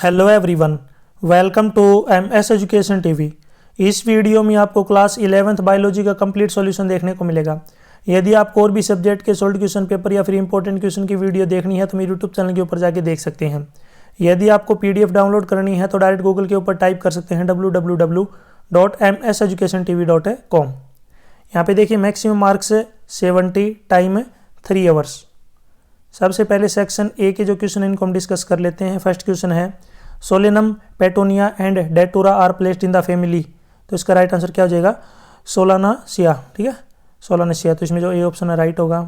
Hello everyone, welcome to MS education TV. इस video में आपको क्लास 11th बायोलॉजी का कंप्लीट सॉल्यूशन देखने को मिलेगा। यदि आपको और भी सब्जेक्ट के सॉल्व क्वेश्चन पेपर या फिर इंपॉर्टेंट क्वेश्चन की वीडियो देखनी है तो मेरे यूट्यूब चैनल के ऊपर जाके देख सकते हैं। यदि आपको पीडीएफ डाउनलोड करनी है तो डायरेक्ट गूगल के ऊपर टाइप कर सकते हैं www.mseducationtv.com। यहाँ पे देखिए मैक्सिमम मार्क्स 70, टाइम 3 आवर्स। सबसे पहले सेक्शन ए के जो क्वेश्चन इनको हम डिस्कस कर लेते हैं। फर्स्ट क्वेश्चन है Solanum, Petunia and Datura are placed in the family. तो इसका राइट आंसर क्या हो जाएगा? सोलानासिया। ठीक है, सोलानासिया। तो इसमें जो ए ऑप्शन है राइट होगा।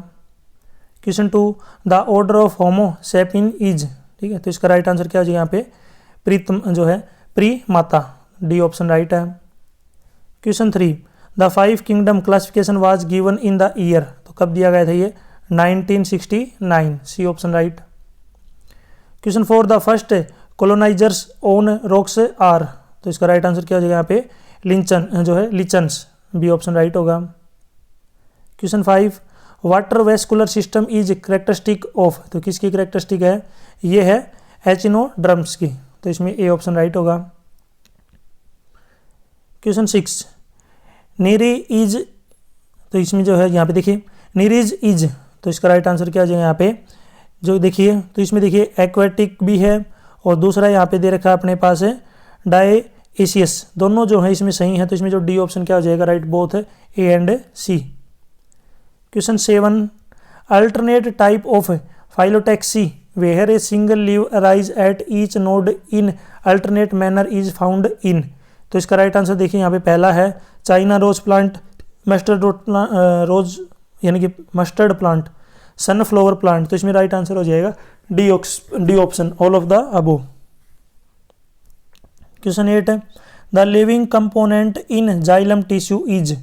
Question 2, the order of Homo sapiens is. ठीक है, तो इसका राइट आंसर क्या हो जाएगा यहाँ पे? प्रीतम जो है प्रीमाता, डी ऑप्शन राइट है। Question 3, the 5 kingdom classification was given in the year. तो कब दिया गया था ये? 1969, C option right. Question 4, the first colonizers on rocks are. तो इसका राइट आंसर क्या हो जाएगा यहाँ पे? लिंचन जो है लिचन्स, बी ऑप्शन राइट होगा। Question 5, water vascular system is characteristic of. तो किसकी करेक्टरिस्टिक है? ये है एचिनोडर्म्स की। तो इसमें ए ऑप्शन राइट होगा। Question 6, Nereis is. तो इसमें जो है यहाँ पे देखिए नीरीज इज। तो इसका राइट आंसर क्या हो जाएगा यहाँ पे? जो देखिए तो इसमें देखिए एक्वेटिक भी है और दूसरा यहाँ पे दे रखा है अपने पास है डायएशियस। दोनों जो है इसमें सही है। तो इसमें जो डी ऑप्शन क्या हो जाएगा? राइट बोथ है, A and C. Question 7, alternate type of phyllotaxy where a single leave arise at each node in alternate manner is found in. तो इसका राइट आंसर देखिए यहाँ पे पहला है China rose plant, mustard rose यानी कि मस्टर्ड प्लांट, सनफ्लावर प्लांट। तो इसमें राइट आंसर हो जाएगा D option, all of the above. Question 8 है the living component in xylem tissue is.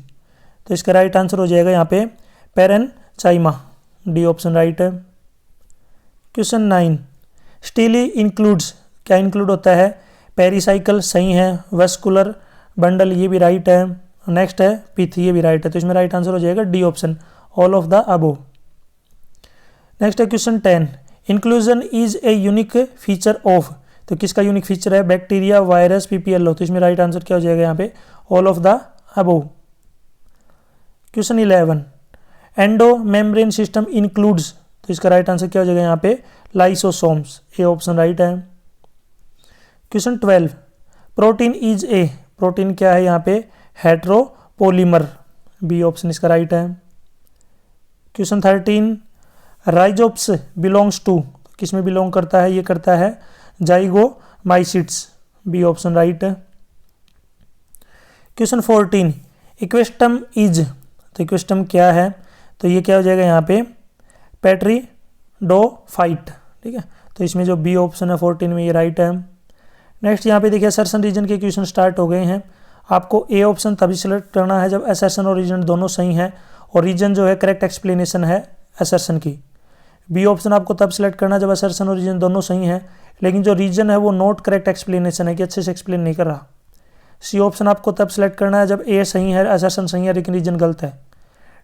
तो इसका राइट आंसर हो जाएगा यहाँ पे पेरेनचाइमा, डी ऑप्शन राइट है। Question 9, steely includes. क्या इंक्लूड होता है? पेरिसाइकल, सही है। वेस्कुलर बंडल, ये भी राइट है। नेक्स्ट है पिथ, ये भी राइट है। तो इसमें राइट आंसर हो जाएगा D option, all of the above. Next है question 10, inclusion is a unique feature of. तो किसका यूनिक फीचर है? Bacteria, virus, PPLO. तो इसमें राइट आंसर क्या हो जाएगा यहाँ पे? All of the above. Question 11, endomembrane system includes. तो इसका राइट आंसर क्या हो जाएगा यहाँ पे? लाइसोसोम्स, ए ऑप्शन राइट है। Question 12, protein is a. Protein क्या है यहाँ पे? हेट्रोपोलीमर, बी ऑप्शन इसका राइट है। Question 13, Rhizopus belongs to. किस में बिलोंग करता है? ये करता है जाइगोमाइसिट्स, बी ऑप्शन राइट है। Question 14, Equisetum is. तो इक्वेस्टम क्या है? तो ये क्या हो जाएगा यहाँ पे? पेट्रीडोफाइट। ठीक है, तो इसमें जो बी ऑप्शन है 14 में ये राइट है। नेक्स्ट यहाँ पे देखिए असर्शन रीजन के क्वेश्चन स्टार्ट हो गए हैं। आपको ए ऑप्शन तभी सिलेक्ट करना है जब असर्शन और रीजन दोनों सही हैं और रीजन जो है करेक्ट एक्सप्लेनेशन है असर्शन की। बी ऑप्शन आपको तब सिलेक्ट करना जब असर्शन और रीजन दोनों सही हैं लेकिन जो रीजन है वो नॉट करेक्ट एक्सप्लेनेशन है कि अच्छे से एक्सप्लेन नहीं कर रहा। सी ऑप्शन आपको तब सिलेक्ट करना है जब ए सही है, असर्शन सही है लेकिन रीजन गलत है।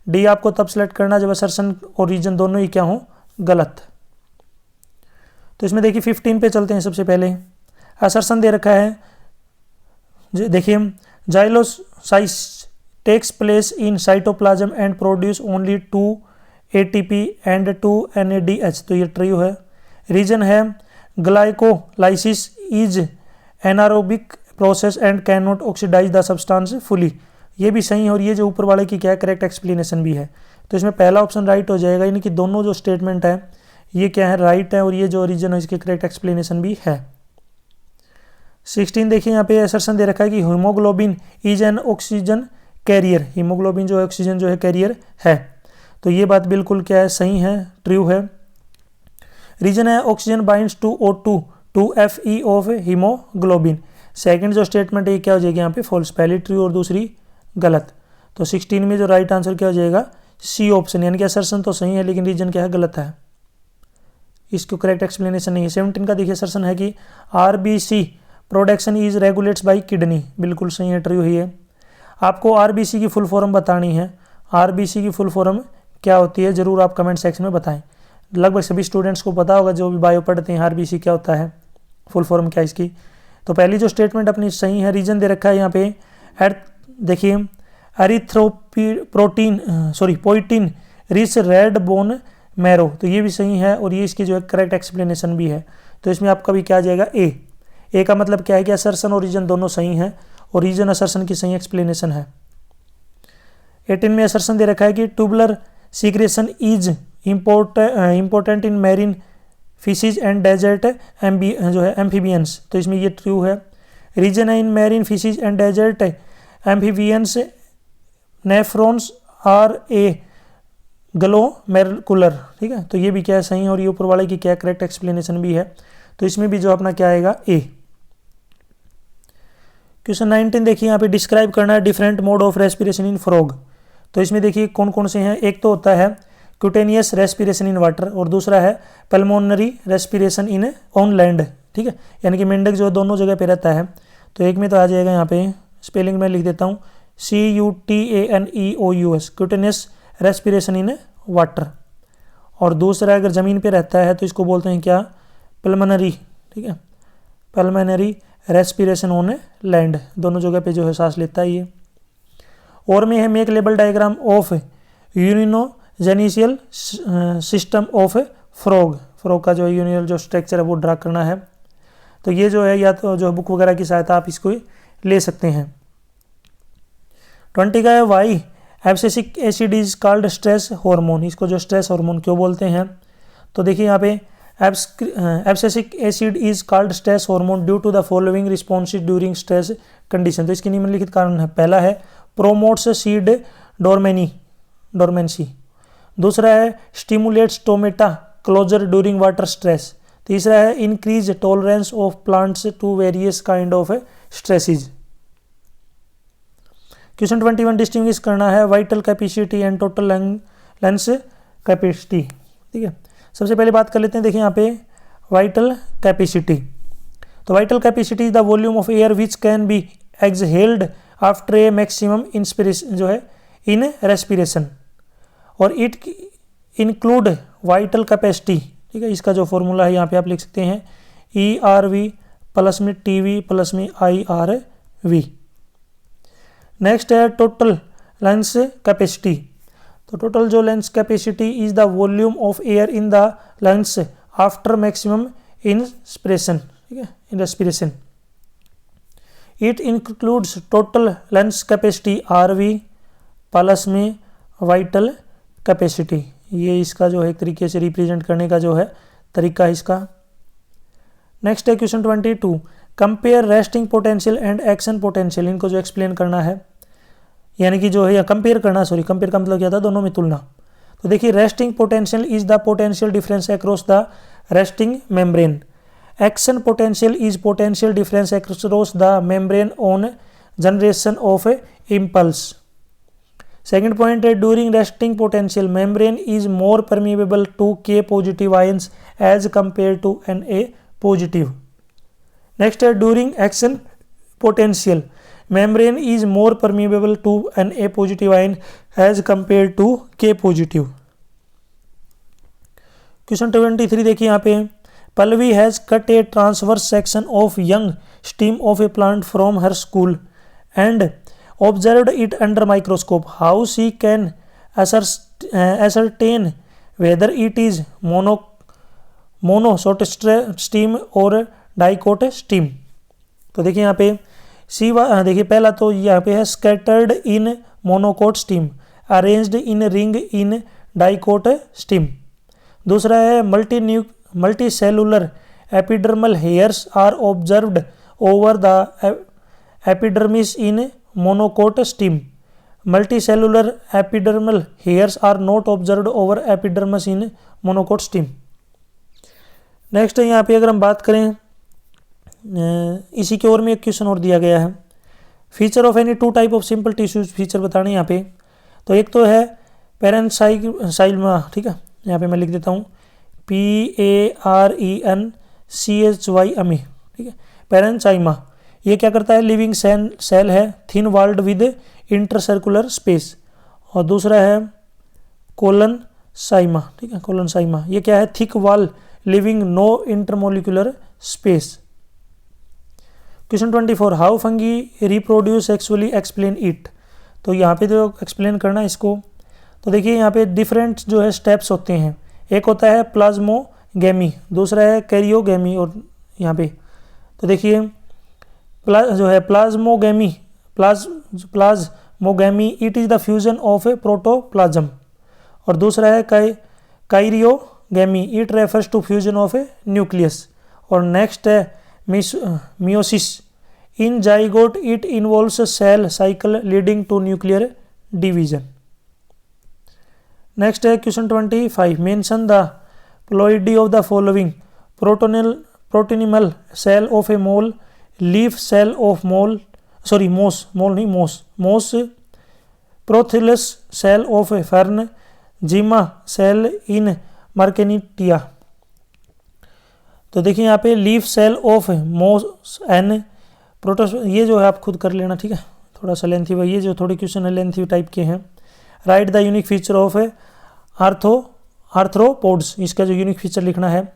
डी आपको तब सिलेक्ट करना है जब असर्शन और रीजन दोनों ही क्या हो? गलत। तो इसमें देखिए 15 पे चलते हैं। सबसे पहले असर्शन दे रखा है, देखिए जाइलोसाइस takes place in cytoplasm and produce only 2 ATP and 2 NADH। तो ये ट्रियो है। रीजन है glycolysis is anaerobic process and can not oxidise the substance fully. ये भी सही है और ये जो ऊपर वाले की क्या है? करेक्ट एक्सप्लेनेशन भी है। तो इसमें पहला ऑप्शन राइट हो जाएगा, यानी कि दोनों जो स्टेटमेंट है ये क्या है? राइट है और ये जो रीजन है इसके करेक्ट एक्सप्लेनेशन भी है। 16 देखिए यहाँ पे असर्शन दे रखा है कि haemoglobin is an oxygen carrier. Haemoglobin जो है ऑक्सीजन जो है कैरियर है। तो ये बात बिल्कुल क्या है? सही है, ट्रू है। रीजन है oxygen binds to O2 to Fe of haemoglobin. Second जो स्टेटमेंट है क्या हो जाएगी यहाँ पे? फॉल्स। पहली ट्रू और दूसरी गलत। तो 16 में जो राइट आंसर क्या हो जाएगा? सी ऑप्शन, यानी कि असर्शन तो सही है लेकिन रीजन क्या है? गलत है, इसको करेक्ट एक्सप्लेनेशन नहीं है। 17 का देखिए असर्शन है कि RBC production is regulates by kidney. बिल्कुल सही है, ट्रू ही है। आपको RBC की फुल फॉर्म बतानी है। RBC की फुल फॉर्म क्या होती है जरूर आप कमेंट सेक्शन में बताएं। लगभग सभी स्टूडेंट्स को पता होगा जो भी बायो पढ़ते हैं RBC क्या होता है। फुल फॉर्म क्या है इसकी। तो पहली जो स्टेटमेंट अपनी सही है, रीजन दे रखा है यहाँ पे देखिए पोइटिन रिच रेड बोन मैरो, तो ये भी सही है और ये इसकी जो है करेक्ट एक्सप्लेनेशन भी है। तो इसमें आपका भी क्या आ जाएगा ए का मतलब क्या है कि असर्शन और रीजन दोनों सही हैं और रीजन असर्शन की सही एक्सप्लेनेशन है। 18 में असर्शन दे रखा है कि tubular secretion is important in marine fishes and desert जो है एम्फीबियंस, तो इसमें ये ट्रू है। रीजन है in marine fishes and desert amphibians nephrons are aglomerular, ठीक है, तो ये भी क्या है सही है और ये ऊपर वाले की क्या करेक्ट एक्सप्लेनेशन भी है। तो इसमें भी जो अपना क्या आएगा ए। क्वेश्चन 19 देखिए यहाँ पे डिस्क्राइब करना है different mode of respiration in frog. तो इसमें देखिए कौन कौन से हैं, एक तो होता है क्यूटेनियस रेस्पिरेशन इन वाटर और दूसरा है pulmonary respiration in on land, ठीक है, यानी कि मेंढक जो दोनों जगह पे रहता है। तो एक में तो आ जाएगा यहाँ पे स्पेलिंग में लिख देता हूँ CUTANEOUS cutaneous respiration in water, और दूसरा अगर ज़मीन पे रहता है तो इसको बोलते हैं क्या, पल्मोनरी, ठीक है, पल्मोनरी रेस्पिरेशन ऑन लैंड, दोनों जगह पे जो है सांस लेता है ये। और में है make label diagram of urinogenital system of frog का जो यूनियल जो स्ट्रक्चर है वो ड्रा करना है। तो ये जो है या तो जो बुक वगैरह की सहायता आप इसको ले सकते हैं। 20 का है why abscisic acid is called stress hormone, इसको जो स्ट्रेस हार्मोन क्यों बोलते हैं। तो देखिए यहाँ पे abscisic acid is called stress hormone due to the following responses during stress condition. तो इसके निम्नलिखित कारण है, पहला है प्रोमोट्स सीड डोरमेंसी, दूसरा है stimulates stomata closure during water stress, तीसरा है increase tolerance of plants to various kind of stresses. Question 21 distinguish करना है vital capacity and total lungs capacity, ठीक है। सबसे पहले बात कर लेते हैं, देखिए यहाँ पे वाइटल कैपेसिटी। तो vital capacity is the volume of air which can be exhaled after a maximum inspiration जो है इन रेस्पिरेशन, और इट इंक्लूड वाइटल कैपेसिटी, ठीक है। इसका जो फॉर्मूला है यहाँ पे आप लिख सकते हैं ERV प्लस में TV प्लस में IRV। नेक्स्ट है टोटल लंग्स कैपेसिटी। तो टोटल जो lungs capacity is the volume of air in the lungs after maximum inspiration, ठीक है, in respiration. It includes total lungs capacity RV plus में vital capacity. ये इसका जो है एक तरीके से रिप्रेजेंट करने का जो है तरीका है इसका। नेक्स्ट है question 22 compare resting potential and action potential, इनको जो एक्सप्लेन करना है, यानी कि जो है या कंपेयर करना, कंपेयर का मतलब क्या था, दोनों में तुलना। तो देखिए resting potential is the potential difference across the resting membrane, action potential is potential difference across the membrane on generation of impulse. Second point है during resting potential membrane is more permeable to K positive ions as compare to Na positive. Next है during action potential membrane is more permeable to Na positive ion as compare to K positive. Question 23 देखिए यहाँ पे Pallavi has cut A transverse section of young steam of A plant from her school and observed it under microscope. How she can ascertain whether it is monoshot steam or dicot steam? तो देखिए यहाँ पे देखिए पहला तो यहाँ पे है scattered in monocot steam, arranged in ring in dicot steam। दूसरा है multicellular epidermal hairs are observed over the epidermis in monocot steam. Multicellular epidermal hairs are not observed over epidermis in monocot steam. Next यहाँ पे अगर हम बात करें इसी के और में एक क्वेश्चन और दिया गया है, feature of any two type of simple tissues feature बताने यहाँ पे। तो एक तो है पैरेन्काइमा, ठीक है, यहाँ पे मैं लिख देता हूँ PARENCHYMA, ठीक है, पैरेन्काइमा। ये क्या करता है, लिविंग सेल है, थिन वॉल्ड विद इंटरसर्कुलर स्पेस। और दूसरा है कोलनसाइमा, ठीक है, कोलनसाइमा। ये क्या है, thick wall living no intermolecular space. Question 24, how fungi reproduce sexually, explain it. तो यहाँ पे जो एक्सप्लेन करना है इसको, तो देखिए यहाँ पे डिफरेंट जो है स्टेप्स होते हैं। एक होता है प्लाज्मोगेमी, दूसरा है कैरियोगेमी। और यहाँ पे तो देखिए जो है plasmogamy, plasmogamy it is the fusion of a protoplasm. और दूसरा है karyogamy, it refers to fusion of a nucleus. और नेक्स्ट है meiosis, in zygote it involves cell cycle leading to nuclear division. Next है question 25, mention the ploidy of the following, protonemal cell of a moss, leaf cell of moss, prothallus cell of a fern, gemma cell in Marchantia. तो देखिए यहाँ पे leaf cell of मोस N प्रोटोस, ये जो है आप खुद कर लेना, ठीक है, थोड़ा सा लेंथी भाई, ये जो थोड़े क्वेश्चन है लेंथी टाइप के हैं। Write the unique feature of arthropods, इसका जो यूनिक फीचर लिखना है।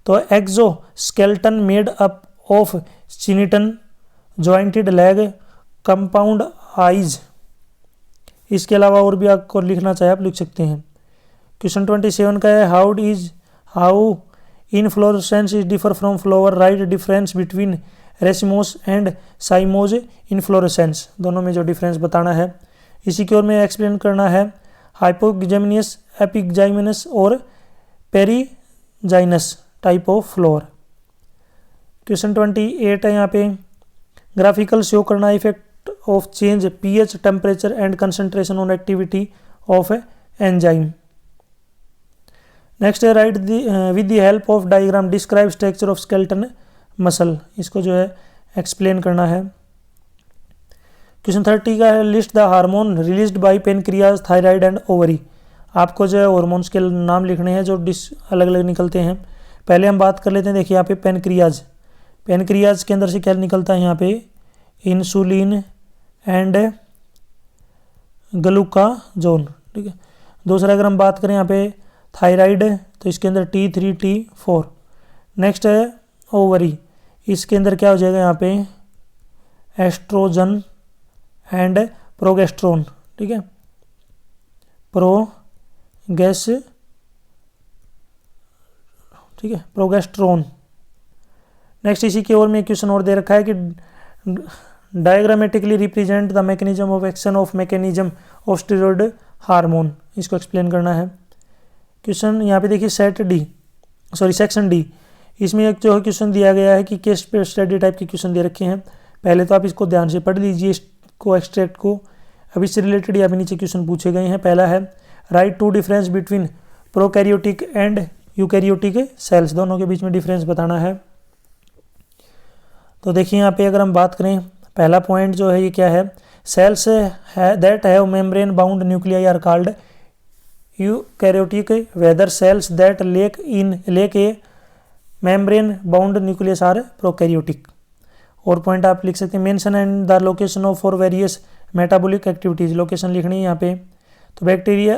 तो exoskeleton made up of chitin, jointed leg, compound eyes. इसके अलावा और भी आपको लिखना चाहे आप लिख सकते हैं। क्वेश्चन 27 का है how inflorescence is differ from flower, right difference between racemose and cymose inflorescence. दोनों में जो डिफरेंस बताना है। इसी की ओर में एक्सप्लेन करना है हाइपोगेमिनस, एपिगजाइमिनस और perigynous type of flower. Question 28 है यहाँ पे ग्राफिकल शो करना effect of change pH, temperature and concentration on activity of enzyme. Next है write with the help of diagram describe structure of skeletal muscle, इसको जो है explain करना है। क्वेश्चन 30 का है list the hormone released by pancreas, thyroid and ovary. आपको जो है हार्मोन्स के नाम लिखने हैं जो अलग अलग निकलते हैं। पहले हम बात कर लेते हैं, देखिए यहाँ पे पेनक्रियाज के अंदर से क्या निकलता है, यहाँ पे इंसुलिन एंड ग्लूकाजोन, ठीक है। दूसरा अगर हम बात करें यहाँ पे थायराइड, तो इसके अंदर T3 T4। नेक्स्ट है ओवरी, इसके अंदर क्या हो जाएगा यहाँ पे एस्ट्रोजन एंड प्रोगेस्ट्रोन, ठीक है, प्रोगेस्ट्रोन। नेक्स्ट इसी की ओर में क्वेश्चन और दे रखा है कि diagrammatically represent the mechanism of action of mechanism of steroid hormone, इसको एक्सप्लेन करना है। क्वेश्चन यहाँ पे देखिए सेक्शन डी, इसमें एक जो है क्वेश्चन दिया गया है कि केस स्टडी टाइप के क्वेश्चन दे रखे हैं। पहले तो आप इसको ध्यान से पढ़ लीजिए इसको, एक्सट्रैक्ट को। अब इससे रिलेटेड यहाँ पे नीचे क्वेश्चन पूछे गए हैं। पहला है write two difference between prokaryotic and eukaryotic cells, दोनों के बीच में डिफरेंस बताना है। तो देखिए यहाँ पे अगर हम बात करें, पहला पॉइंट जो है ये क्या है, cells that have membrane bound nuclei are called eukaryotic, whether cells that lack a membrane bound nucleus are prokaryotic. और पॉइंट आप लिख सकते हैं mention and the location of for various metabolic activities, location लिखनी है यहाँ पे। तो बैक्टीरिया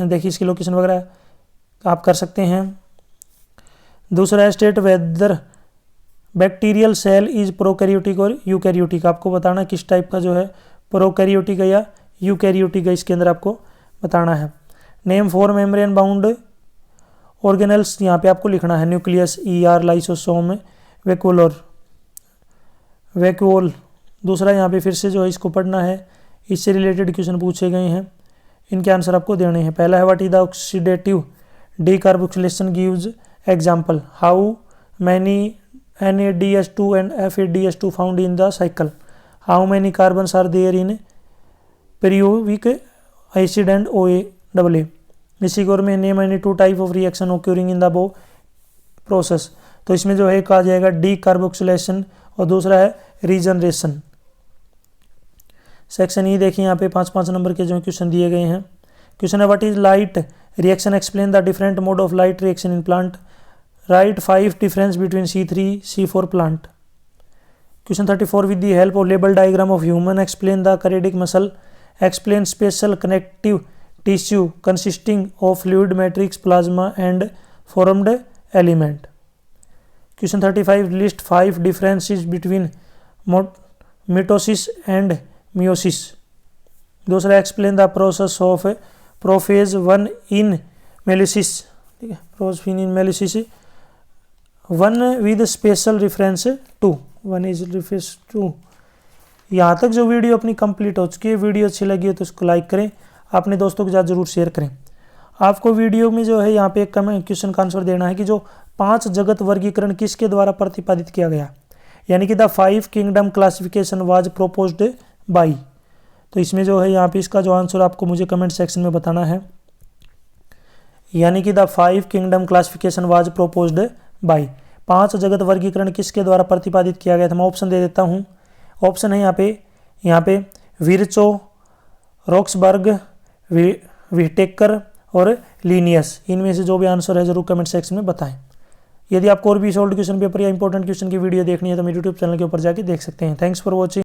देखिए इसकी लोकेशन वगैरह आप कर सकते हैं। दूसरा है state whether bacterial cell is prokaryotic और यूकैरियोटिक, आपको बताना किस टाइप का जो है प्रोकैरियोटिक है या यूकैरियोटिक है, इसके अंदर आपको बताना है। Name for membrane bound organelles, यहाँ पे आपको लिखना है न्यूक्लियस, ER, लाइसोसोम, वैक्यूल। दूसरा यहाँ पे फिर से जो है इसको पढ़ना है, इससे रिलेटेड क्वेश्चन पूछे गए हैं, इनके आंसर आपको देने हैं। पहला है what is the oxidative decarboxylation gives example, how many NADH2 and FADH2 found in the cycle, how many carbons are there in pyruvic acid and OA। इसी को में name any 2 type of reaction occurring in the above process. तो इसमें जो है कहा जाएगा decarboxylation और दूसरा है रीजनरेशन। सेक्शन ई देखिए यहाँ पे 5-5 नंबर के जो क्वेश्चन दिए गए हैं। क्वेश्चन है what is light reaction, explain the different mode of light reaction in plant, write 5 difference between C3 C4 plant. Question 34 with the help of label diagram of human, explain the cardiac muscle, explain special connective tissue consisting of fluid matrix plasma and formed element. Question 35 list 5 differences between mitosis and meiosis. दूसरा, explain the process of prophase 1 in meiosis, ठीक है, prophase in meiosis 1 with special reference to 1 is reference to. यहाँ तक जो video अपनी complete हो चुकी है, वीडियो अच्छी लगी हो तो उसको लाइक करें, अपने दोस्तों के साथ जरूर शेयर करें। आपको वीडियो में जो है यहाँ पे एक क्वेश्चन का आंसर देना है कि जो 5 जगत वर्गीकरण किसके द्वारा प्रतिपादित किया गया, यानी कि the 5 kingdom classification was proposed by. तो इसमें जो है यहाँ पे इसका जो आंसर आपको मुझे कमेंट सेक्शन में बताना है, यानी कि the 5 kingdom classification was proposed by. 5 जगत वर्गीकरण किसके द्वारा प्रतिपादित किया गया था। मैं ऑप्शन दे देता हूँ। ऑप्शन है यहाँ पे विरचो, रॉक्सबर्ग, विटेकर और लीनियस। इनमें से जो भी आंसर है जरूर कमेंट सेक्शन में बताएं। यदि आपको और भी सॉल्व क्वेश्चन पेपर या इंपॉर्टेंट क्वेश्चन की वीडियो देखनी है तो मेरे यूट्यूब चैनल के ऊपर जाके देख सकते हैं। Thanks for watching.